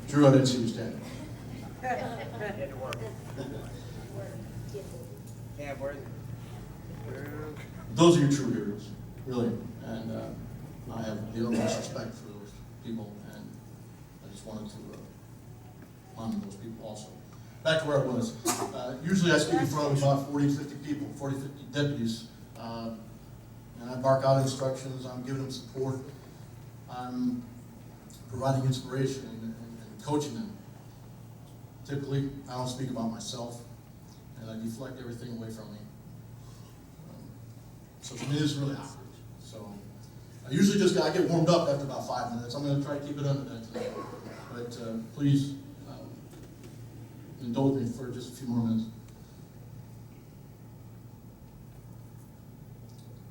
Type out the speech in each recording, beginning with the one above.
Drew, I didn't see you standing. Had to work. Yeah, where? Those are your true heroes, really. And I have the utmost respect for those people, and I just wanted to honor those people also. Back to where I was. Usually I speak in front of about 40 to 50 people, 40 to 50 deputies. And I bark out instructions, I'm giving them support, I'm providing inspiration and coaching them. Typically, I don't speak about myself, and I deflect everything away from me. So for me, this is really awkward. So I usually I get warmed up after about 5 minutes. I'm going to try to keep it under that today. But please indulge me for just a few more minutes.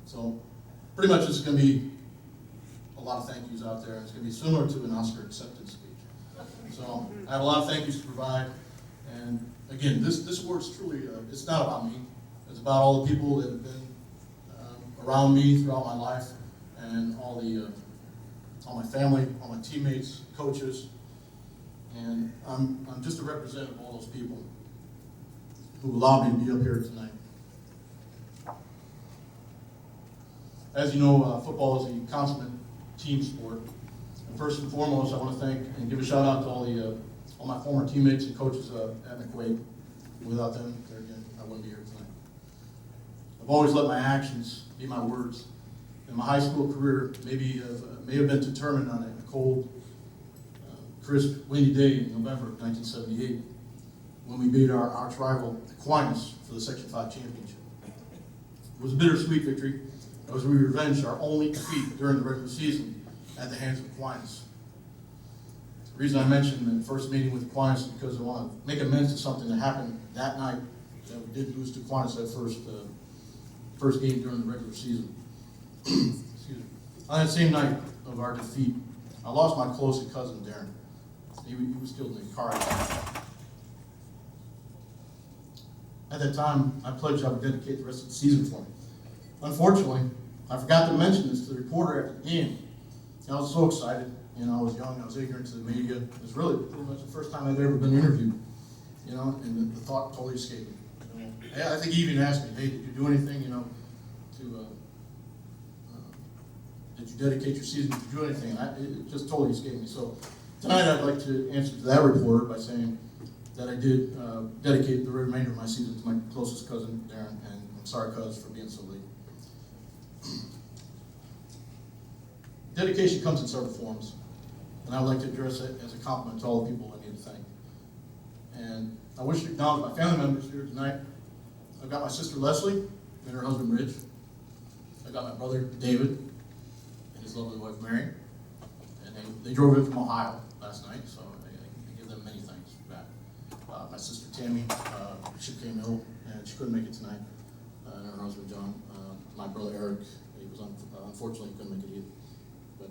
So pretty much this is going to be a lot of thank yous out there. It's going to be similar to an Oscar acceptance speech. So I have a lot of thank yous to provide. And again, this award is truly, it's not about me. It's about all the people that have been around me throughout my life, and all my family, all my teammates, coaches, and I'm just a representative of all those people who allowed me to be up here tonight. As you know, football is a consummate team sport. And first and foremost, I want to thank and give a shout out to all my former teammates and coaches at McQuaid. Without them, there again, I wouldn't be here tonight. I've always let my actions be my words. And my high school career may have been determined on a cold, crisp, windy day in November of 1978 when we beat our arch rival Aquinas for the Section 5 championship. It was a bittersweet victory as we revenged our only defeat during the regular season at the hands of Aquinas. The reason I mentioned the first meeting with Aquinas is because I want to make amends to something that happened that night that we did lose to Aquinas that first game during the regular season. Excuse me. On that same night of our defeat, I lost my closest cousin, Darren. He was killed in a car accident. At that time, I pledged I would dedicate the rest of the season for him. Unfortunately, I forgot to mention this to the reporter after the game. And I was so excited. I was young, I was ignorant to the media. It was really pretty much the first time I'd ever been interviewed. And the thought totally escaped me. I think he even asked me, hey, did you do anything, did you dedicate your season, did you do anything? And it just totally escaped me. So tonight I'd like to answer to that reporter by saying that I did dedicate the remainder of my season to my closest cousin, Darren, and I'm sorry, cuz, for being so late. Dedication comes in several forms, and I would like to address it as a compliment to all the people I need to thank. And I wish to acknowledge my family members here tonight. I've got my sister Leslie and her husband Rich. I've got my brother David and his lovely wife Mary. And they drove in from Ohio last night, so I give them many thanks back. My sister Tammy, she came ill and she couldn't make it tonight. And her husband John. My brother Eric, he was unfortunately couldn't make it either. But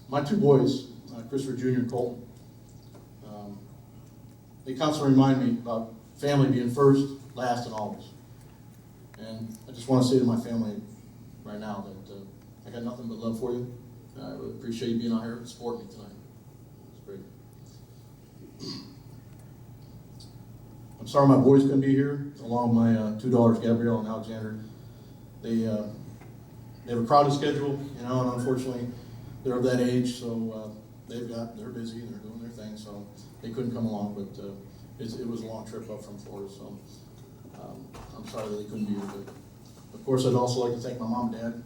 my two boys, Christopher Jr. and Colton, they constantly remind me about family being first, last, and always. And I just want to say to my family right now that I got nothing but love for you. I really appreciate you being out here and supporting me tonight. It's great. I'm sorry my boys couldn't be here, along with my two daughters, Gabrielle and Alexander. They have a crowded schedule, and unfortunately they're of that age, so they're busy, they're doing their thing, so they couldn't come along, but it was a long trip up from Florida, so I'm sorry that they couldn't be here. But of course, I'd also like to thank my mom and dad.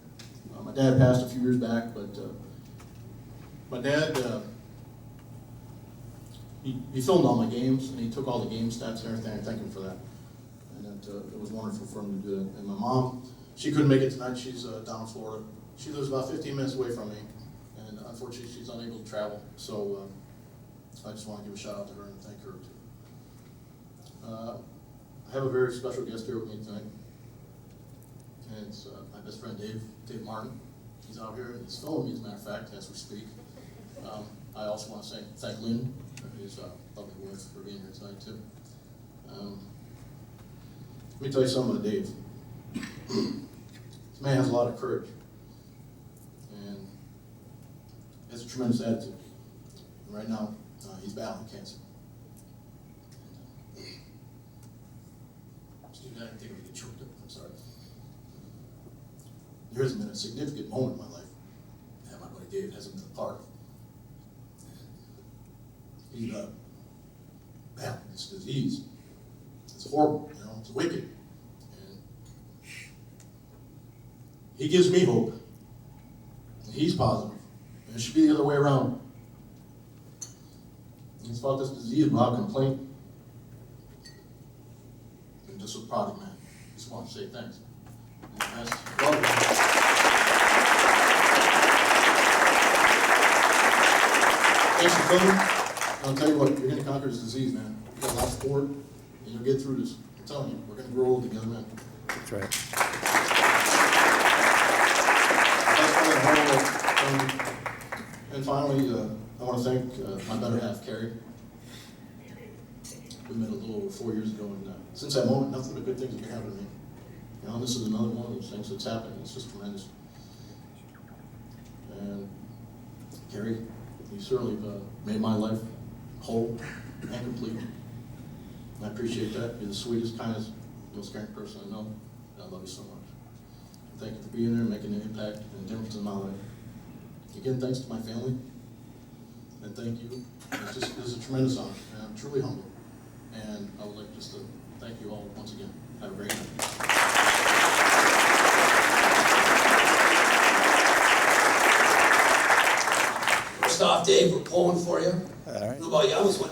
My dad passed a few years back, but my dad, he filmed all my games, and he took all the game stats and everything. I thank him for that, and it was wonderful for him to do it. And my mom, she couldn't make it tonight. She's down in Florida. She lives about 15 minutes away from me, and unfortunately, she's unable to travel. So I just want to give a shout out to her and thank her too. I have a very special guest here with me tonight, and it's my best friend Dave Martin. He's out here, and he's filming me, as a matter of fact, as we speak. I also want to thank Lynn, his lovely wife, for being here tonight too. Let me tell you something about Dave. This man has a lot of courage, and has a tremendous attitude. And right now, he's battling cancer. Steve, I didn't think we could choked up. I'm sorry. There hasn't been a significant moment in my life that my buddy Dave hasn't been a part of. He's battling this disease. It's horrible, you know, it's wicked. And he gives me hope. And he's positive. And it should be the other way around. He's fought this disease without complaint. And just with product, man. Just want to say thanks. And that's well done. Thanks for coming. I'll tell you what, you're going to conquer this disease, man. You got a lot of support, and you'll get through this. I'm telling you, we're going to grow old together, man. That's right. And finally, I want to thank my better half, Carrie. We met a little over 4 years ago, and since that moment, nothing but good things have been happening to me. You know, this is another one of those things that's happened. It's just tremendous. And Carrie, you certainly have made my life whole and complete. And I appreciate that. You're the sweetest, kindest, most caring person I know. And I love you so much. Thank you for being there and making an impact and a difference in my life. Again, thanks to my family. And thank you. It's a tremendous honor. And I'm truly humbled. And I would like just to thank you all once again. Have a great night. First off, Dave, we're pulling for you. All right. I don't know about you, I was one